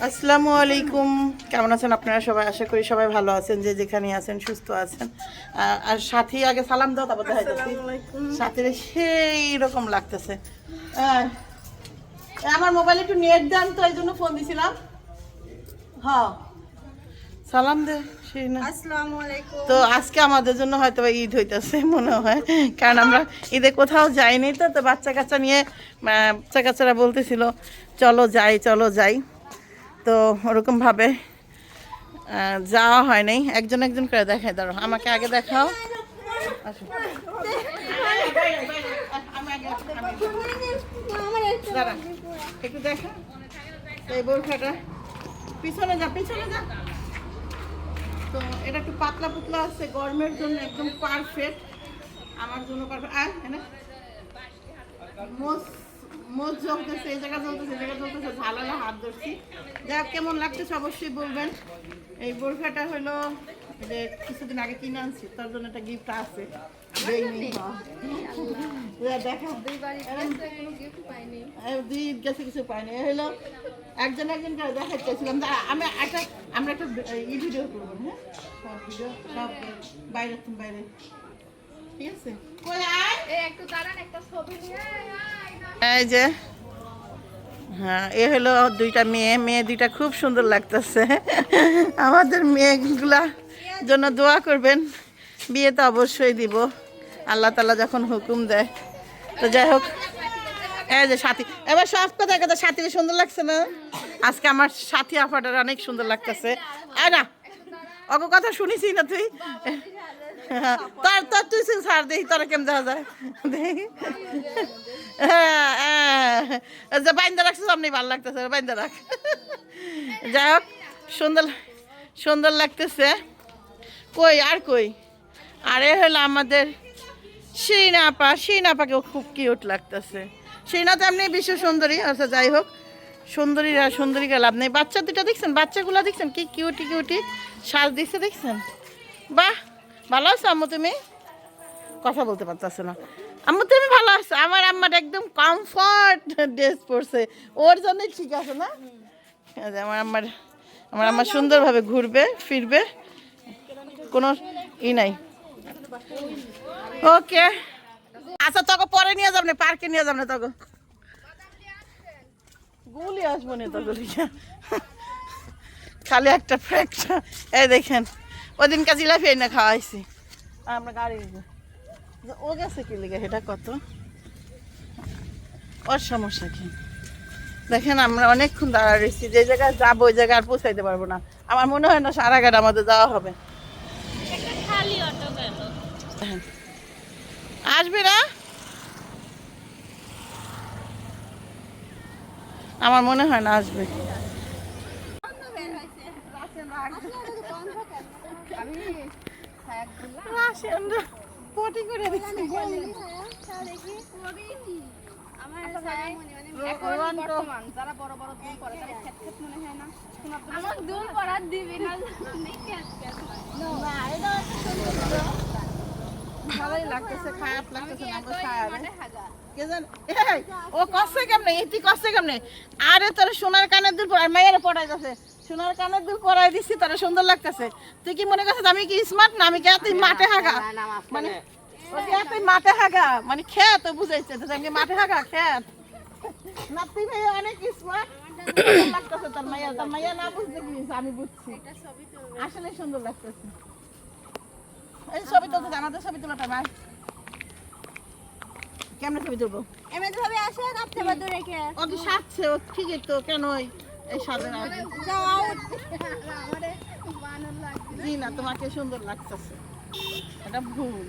আসসালামু আলাইকুম, কেমন আছেন আপনারা সবাই? আশা করি সবাই ভালো আছেন, যে যেখানে আছেন সুস্থ আছেন। আর সাথী আগে সালাম দাও, তারপর দেখা যাচ্ছে সাথীর সেই রকম লাগতেছে। আমার মোবাইলে একটু নেট দেন তো, এই জন্য ফোন দিছিলাম। হ্যাঁ, সালাম দে সেই না। আসসালামু আলাইকুম। তো আজকে আমাদের জন্য হয়তো ঈদ হইতেছে মনে হয়, কারণ আমরা ঈদে কোথাও যাইনি। তো বাচ্চা কাচ্চা নিয়ে বাচ্চা কাচ্চারা বলতেছিল চলো যাই চলো যাই, তো ওরকমভাবে যাওয়া হয় নাই। একজন একজন করে দেখাই, দাঁড়ো আমাকে আগে দেখাও। আসো একটু দেখা এই বোরখাটা, পিছনে যা পিছনে যা। তো এটা একটু পাতলা পুতলা আছে, গরমের জন্য একদম পারফেক্ট, আমার জন্য পারফেক্ট। আর মোজ জ্বলতেছে, এই জায়গা জ্বলতেছে, এই জায়গা জ্বলতেছে, ঝালালা হাত ধরছি। যা কেমন লাগতেছে অবশ্যই বলবেন। এই বোরখাটা হলো যে কিছুদিন আগে কিনে আনছি, তার জন্য একটা গিফট আছে। দেখা দুই গেছে কিছু পাইনি, হলো একজন একজন করে দেখাচ্ছিলাম। আমরা একটা ভিডিও করবো, হ্যাঁ সব ভিডিও সব বাইরে বাইরে, ঠিক আছে? এই যে হ্যাঁ, এ হলো দুইটা মেয়ে দুইটা খুব সুন্দর লাগতেছে। আমাদের মেয়েগুলা জন্য দোয়া করবেন, বিয়ে তো অবশ্যই দিব আল্লাহ তাআলা যখন হুকুম দেয়। তো যাই হোক, এই যে সাথী, এবার সব কথা সাথীর সুন্দর লাগছে না? আজকে আমার সাথী আপাটার অনেক সুন্দর লাগতেছে। আর না অগ কথা শুনিস না তুই? তোর তোর তুই ছাড় দেখি তোরা কেমন দেখা যায় দেখি। যে বাইন্দা রাখছিস আপনি ভালো লাগতেছে, বাইন্দা রাখ। যাই হোক, সুন্দর সুন্দর লাগতেছে। কই আর কই, আর এ হলো আমাদের শিরিনা আপা। শিরিনা আপাকেও খুব কিউট লাগতেছে। শিরিনা তো এমনি বিশ্ব সুন্দরী। আচ্ছা যাই হোক, সুন্দরীরা সুন্দরীকে লাভ নেই। বাচ্চা দুটা দেখছেন, বাচ্চাগুলো দেখছেন কি কিউটি কিউটি সাজ দিচ্ছে, দেখছেন? বাহ, ভালো আছো আম্মু? তুমি কথা বলতে পারতেছো না। আম্মু তুমি ভালো আছো? আমার আম্মার একদম কমফর্ট ড্রেস পরছে, ওর জন্যই ঠিক আছে না? আমার আম্মা সুন্দরভাবে ঘুরবে ফিরবে, কোনো ই নাই। ওকে, আচ্ছা তোকে পরে নিয়ে যাবো না, পার্কে নিয়ে যাবো না, তোকে গুলি আসবো না তোকে খালি একটা ফ্যাক্ট। এই দেখেন ওই দিনকে জিলাপি এনে খাওয়াইছি, আমরা গাড়ি ও গেছে কি লিগে, এটা কত ওর সমস্যা কি? দেখেন আমরা অনেকক্ষণ দাঁড়া রয়েছি, যে জায়গায় যাবো ওই জায়গায় আর পৌঁছাইতে পারবো না। আমার মনে হয় না সারাঘাট আমাদের যাওয়া হবে। আসবে না, আমার মনে হয় না আসবে। ভালোই লাগতেছে, খারাপ লাগতেছে না। ও কষ্ট কেমনে, এটি কষ্ট কেমনে? আরে তোর সোনার কানের দুল পড়াই, মায়ের পড়াই যাচ্ছে, সোনার কানের দুল পড়াই দিচ্ছি, তোর সুন্দর লাগতেছে। তুই কি মনে করছিস আমি কি স্মার্ট না? আমি কে তুই মাঠে হাগা, মানে তুই মাঠে হাগা মানে খেত বুঝাইছে, আমি মাঠে হাগা খেত না? তুই ভাই অনেক স্মার্ট লাগতেছে তোর মাইয়া। তোর মাইয়া না বুঝতে গিয়েছে, আমি বুঝছি, আসলে সুন্দর লাগতেছে। এই ছবি তুলতে আমাদের ছবি তোলাটা ভাই কেমনে ছবি তুলবো? এমনি ভাবে আসে রাখতে পারতো রেখে ও কি সাজছে, ও ঠিকই তো, কেন এই সাজে না? আমারে বানর লাগছে। জি না, তোমাকে সুন্দর লাগতেছে, এটা ভুল,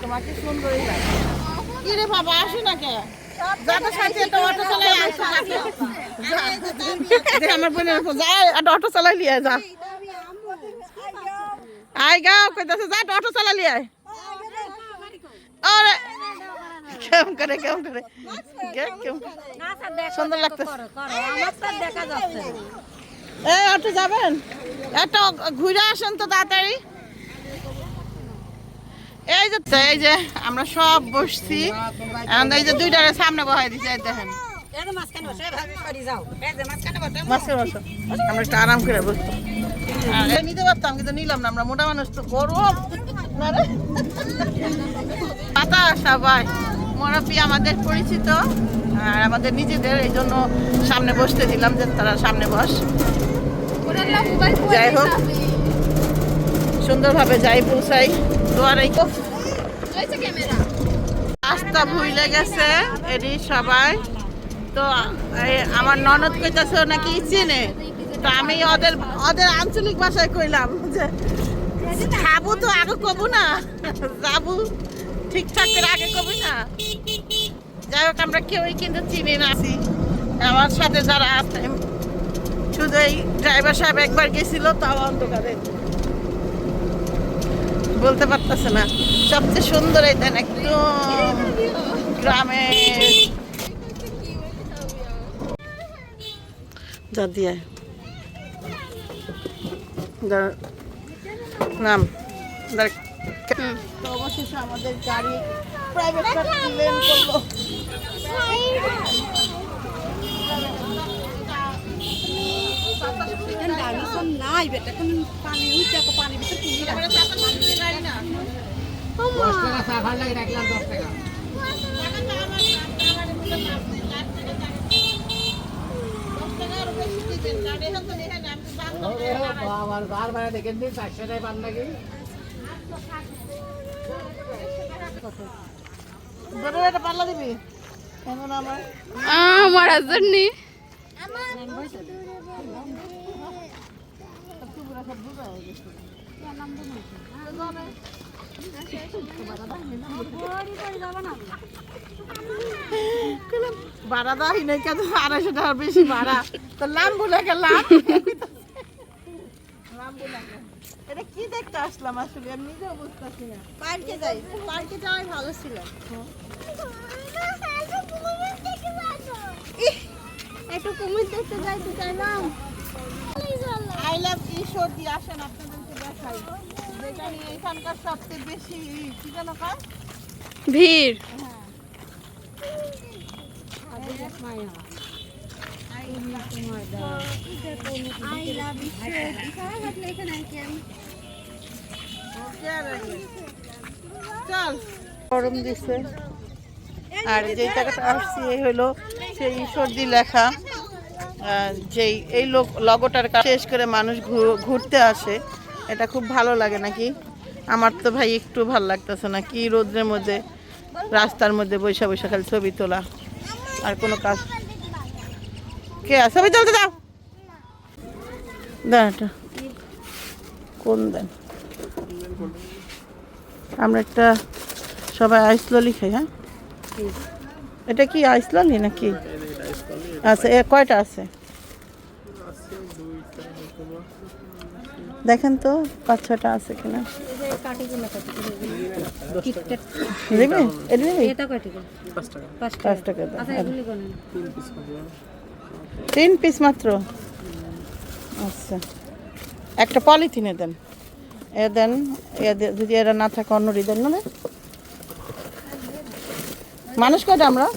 তোমাকে সুন্দরই লাগে। কি রে বাবা, আসো না কে? যাদের সাথে একটা অটো চালাই আসো, আমার বোনের যায় অটো চালাই লিয়ে যা। আই গাও কইতাছে যা অটো চালা লিয়ে আয়। আরে কেমন করে সুন্দর লাগতেছে। এই অটো যাবেন, একটা ঘুরে আসেন তো তাড়াতাড়ি। এই যে আমরা সব বসছি, এই যে দুইটার সামনে বহাই দিছি, দেখেন মাঝখানে বসো। আমরা একটু আরাম করে বসবো। আর এটা নিতে পারতাম কিন্তু নিলাম না, আমরা মোটা মানুষ তো গরম না রে। পাতা সবাই মুরব্বি আমাদের পরিচিত আর আমাদের নিজেদের, এই জন্য সামনে বসতে দিলাম যে তারা সামনে বস। যাই হোক সুন্দরভাবে যাই পৌঁছাই দুয়ারে। রাস্তা ভুলে গেছে এটি সবাই তো। আমার ননদ কইতাছে নাকি চিনে, তো আমি ওদের ওদের আঞ্চলিক ভাষায় কইলাম যে খাবো তো আগে কবো না, যাবো ঠিকঠাক করে আগে কবি না। যাই হোক আমরা কেউই কিন্তু চিনি না। আমার সাথে যারা আছে শুধু এই ড্রাইভার সাহেব একবার গেছিল, তাও অন্ধকারে বলতে পারতেছে না। সবচেয়ে সুন্দর এই দেন একদম গ্রামে যা দিয়ে নাম। তো অবশেষে আমাদের গাড়ি প্রাইভেট কার লেন করলো। নাই বেটা কোন পানি উঠে তো পানি ভিতর কি গাড়ি না 10 টাকা চা খাওয়ার লাগে রাখলাম 10 টাকা। আমার বার বার দেখেন দিন 400 টাকা পান নাকি? ধরো এটা পাল্লা দিবি কেমন আমার আমার জন্য ভাড়া দাহি নাই কেন, 250 টাকা বেশি ভাড়া তো লাম্বু লাগে লাভ। এটা কি দেখতে আসলাম আসলে আমি নিজেও বুঝতেছি না। পার্কে যাই, পার্কে যাওয়াই ভালো ছিল। একটু কুমির দেখতে যাইতে চাইলাম। আই লাভ ঈশ্বর দিয়ে আসেন আপনাদেরকে দেখাই, যেটা নিয়ে এখানকার সবচেয়ে বেশি কি যেন কাজ ভিড়। চল গরম দিছে আর যে জায়গাটা আসছি এই হলো সেই ঈশ্বরদী লেখা, যেই এই লগোটার শেষ করে মানুষ ঘুরতে আসে। এটা খুব ভালো লাগে নাকি? আমার তো ভাই একটু ভালো লাগতেছে না, কি রোদ্রের মধ্যে রাস্তার মধ্যে বৈশা বৈশা খালি ছবি তোলা আর কোনো কাজ। কে ছবি তুলতে দাও, দেন এটা কোন দেন। আমরা একটা সবাই আইসললি খাই। হ্যাঁ এটা কি আইসললি নাকি? আচ্ছা এ কয়টা আছে দেখেন তো, 5-6টা আছে কিনা দিবি? এটা দিবি? 5 টাকা দাও। 3 পিস মাত্র। আচ্ছা একটা পলিথিনে দেন, এ দেন, যদি এরা না থাকে অন্যরি দেন না। মানুষ কয়টা আমরা?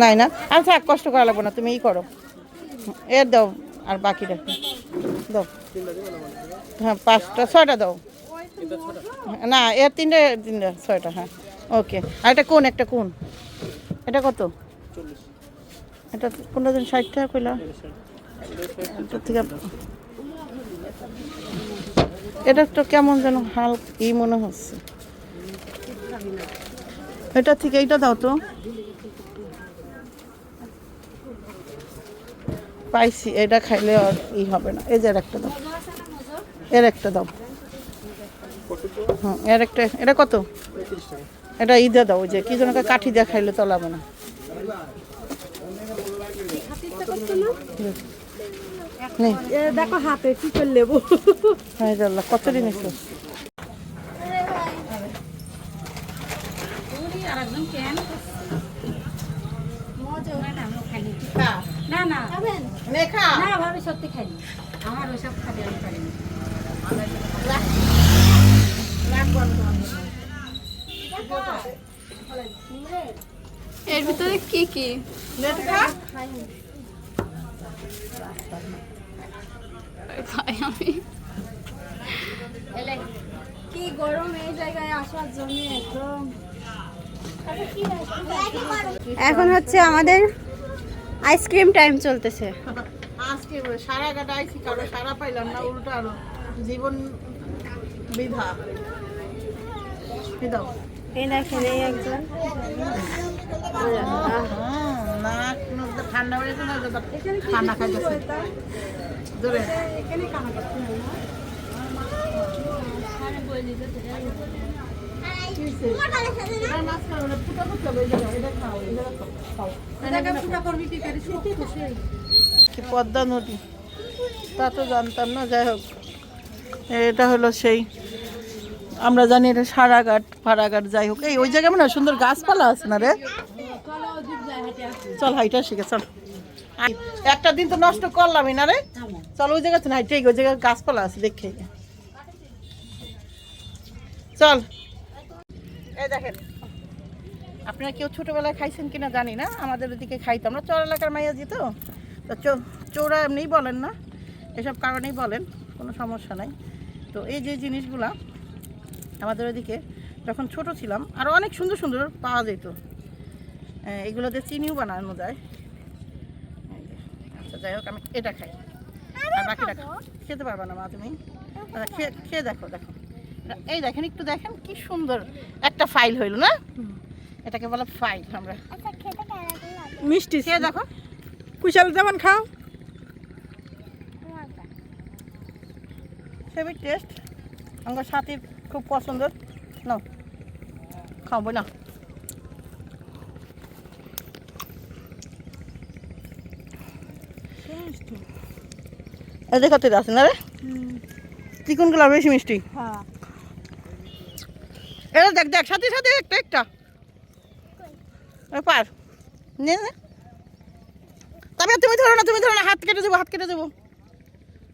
নাই না, আর থাক কষ্ট করা লাগবে না, তুমি ই করো এর দাও আর বাকি রাখো দাও। হ্যাঁ 5টা 6টা দাও না, এর 3টে 6টা। হ্যাঁ ওকে। আর এটা কোন একটা কোন এটা কত? এটা 15-60 টাকা কইলা থেকে। এটা তো কেমন যেন হালকা ই মনে হচ্ছে, এটা থেকে এইটা দাও তো। পাইছি, এটা খাইলে আর ই হবে না। এই যে এর একটা দাও, এর একটা দাও। হ্যাঁ এর একটা, এটা কত? এটা ঈদে দাও, ওই যে কি যেন কাঠি দিয়ে খাইলে তলাবে না। দেখো হাতে কি করে লেবো। কত দিন এসো না না নেখা না ভাবি সত্যি খাইনি, আমার ওইসব খাতে আমি পারিনি। এর ভিতরে কি কি খাই আমি? কি গরম এই জায়গায় আসার জন্য একদম। এখন হচ্ছে আমাদের আইসক্রিম টাইম চলতেছে। আজকে সারা কাটা আইসি কারো সারা পাইলাম না, উল্টো আরো জীবন বিধা দাও। এই দেখেন এই একজন নাক মুখ তো ঠান্ডা হয়ে গেছে না, ঠান্ডা খাইতেছে ধরে পদ্মা নদী তা তো জানতাম না। যাই হোক, এটা হলো সেই, আমরা জানি এটা সারাঘাট ফারাঘাট। যাই হোক, এই ওই জায়গায় মনে হয় সুন্দর গাছপালা আছে না রে? চল হাইটা শিখে চল। একটা দিন তো নষ্ট করলামই না রে, চল ওই জায়গাতে না হাইটে, ওই জায়গায় গাছপালা আছে দেখে। চল, এই দেখেন, আপনারা কেউ ছোটবেলায় খাইছেন কিনা জানি না, আমাদের ওদিকে খাইতাম। আমরা চর এলাকার মাইয়া যেত, তো চৌরা এমনিই বলেন না, এসব কারণেই বলেন, কোনো সমস্যা নাই। তো এই যে জিনিসগুলা আমাদের ওদিকে যখন ছোট ছিলাম আরও অনেক সুন্দর সুন্দর পাওয়া যেত। এগুলোতে চিনিও বানানো যায়। আচ্ছা যাই হোক, আমি এটা খাই আর বাকিটা খেতে পারবা না মা তুমি? আচ্ছা খেয়ে দেখো। দেখো এই দেখেন, একটু দেখেন কি সুন্দর একটা ফাইল হইল না, এটাকে বলে ফাইল। আমরা মিষ্টি খেয়ে দেখো, কুশাল যেমন খাও, হেভি টেস্ট। আমার সাথীর খুব পছন্দ। নাও খাবো না, দেখতে আছে না রে, চিকনগুলো বেশি মিষ্টি। এটা দেখ দেখ, সাথে সাথে একটা একটা পার নে না। তবে তুমি ধরো না, তুমি ধরো না, হাত কেটে দেবো, হাত কেটে দেবো।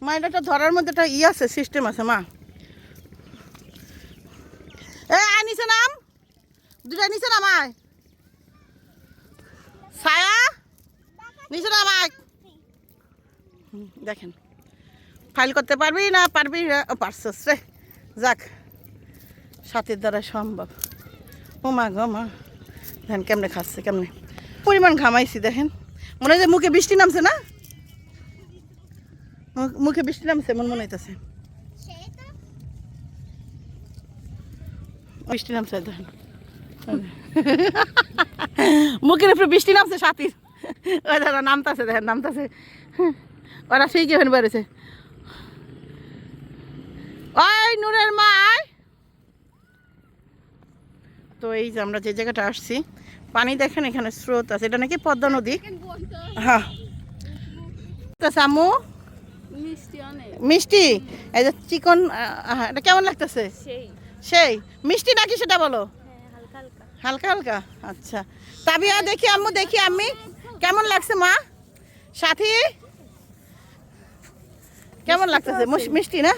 মা এটা ধরার মধ্যে একটা আছে, সিস্টেম আছে মা। আয় নিচে নাম, দুটা নিচে নামায়, ছায়া নিচে নামায়। দেখেন, ফাইল করতে পারবি না পারবি? পারছস রে, যাক, সাথীর দ্বারা সম্ভব। ও মা গো মা, দেখেন কেমনে খাচ্ছে, কেমনে পরিমাণ ঘামাইছি দেখেন। মনে হয় যে মুখে বৃষ্টি নামছে না, মুখে বৃষ্টি নামছে মন মনে হইতেছে, বৃষ্টি নামছে দেখেন, মুখের উপরে বৃষ্টি নামছে সাথীর। ওই দাদা নামতাছে, দেখেন নামতাছে, ওরা সেই কেমন বেড়েছে। ওই নূরের মা। তো এই যে আমরা যে জায়গাটা আসছি, পানি দেখেন এখানে স্রোত আছে, এটা নাকি পদ্মা নদী। হ্যাঁ আম্মু মিষ্টি, এই যে চিকন, এটা কেমন লাগতেছে? সেই মিষ্টি নাকি সেটা বলো? হালকা হালকা। আচ্ছা তাবিয়া, দেখি আম্মু, দেখি আমি কেমন লাগছে মা? সাথী কেমন লাগতেছে? মিষ্টি না?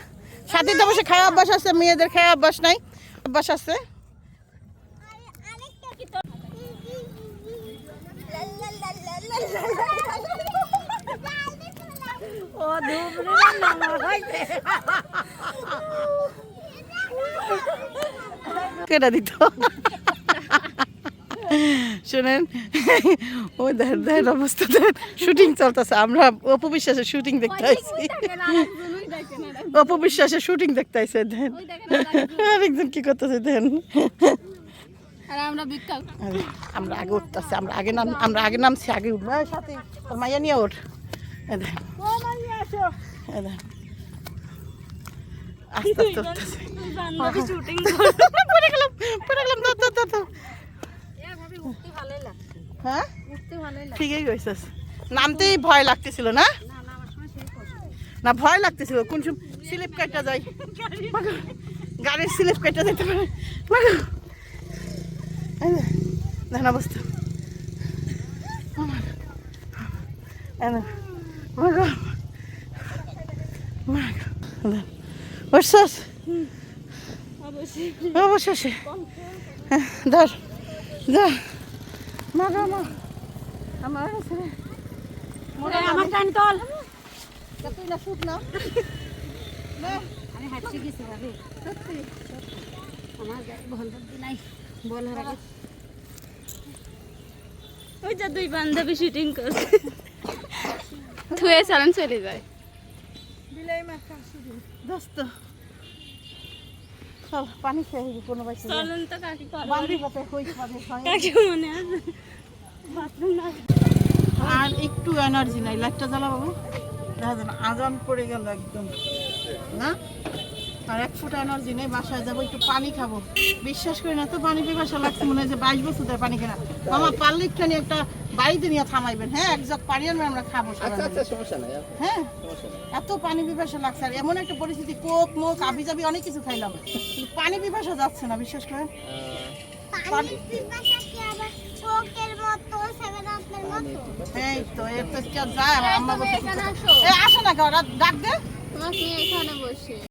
সাথীর তো অবশ্যই খাওয়া অভ্যাস আছে, মেয়েদের খাওয়া অভ্যাস নাই, অভ্যাস আছে। কেটা দিত শোনেন, ওই দেখেন দেখেন অবস্থা, দেখেন শুটিং চলতেছে। আমরা অপু বিশ্বাসের শুটিং দেখতে আসছি, অপু বিশ্বাসের শুটিং দেখতে আসছে। দেখেন আরেকজন কি করতেছে দেখেন। আমরা আগে উঠতেছি, আমরা আগে নামছি, আগে উঠবো। সাথে মাইয়া নিয়ে ওঠ, আস্তে আস্তে উঠতেছে। হ্যাঁ ঠিকই কইছিস, নামতেই ভয় লাগতেছিল না? না ভয় লাগতেছিল, কোন সময় স্লিপ কাটা যায়, গাড়ির স্লিপ কাটা যেতে পারে। দেখেন অবস্থা, বুঝছস? অবশেষে হ্যাঁ, ধর যা মা গো মা আমার ছেলে আমার টান তল তুই না শুট না আমি হাঁটছি গেছি ভাবি সত্যি আমার বল নাই বল হারা ওই যে দুই বান্ধবী শুটিং করছে ধুয়ে চালান চলে যায় দোস্ত চল পানি খেয়ে হইবি কোনো বাইছে চলুন তো কাকি বান্ধি পথে কই খাবে কাকি মনে আছে বাথরুম না আর একটু এনার্জি নাই লাইটটা জ্বালা বাবু দেখা যায় না আজান পড়ে গেল একদম না আর এক ফুট এনার্জি নেই বাসায় যাবো একটু পানি খাবো বিশ্বাস করি না তো পানি পিপাসা লাগছে মনে হয় যে 22 বছর ধরে পানি কেনা মামা পারলে একটুখানি একটা বাড়িতে নিয়ে থামাইবেন হ্যাঁ এক জগ পানি আনবেন আমরা খাবো সবাই মিলে। সমস্যা নাই হ্যাঁ এত পানি পিপাসা লাগছে আর এমন একটা পরিস্থিতি কোক মোক আবি যাবি অনেক কিছু খাইলাম কিন্তু পানি পিপাসা যাচ্ছে না বিশ্বাস করেন এই তো এর তো যায় আমার আম্মা বলছে আসো না কেউ ডাক দে তোমাকে এখানে বসে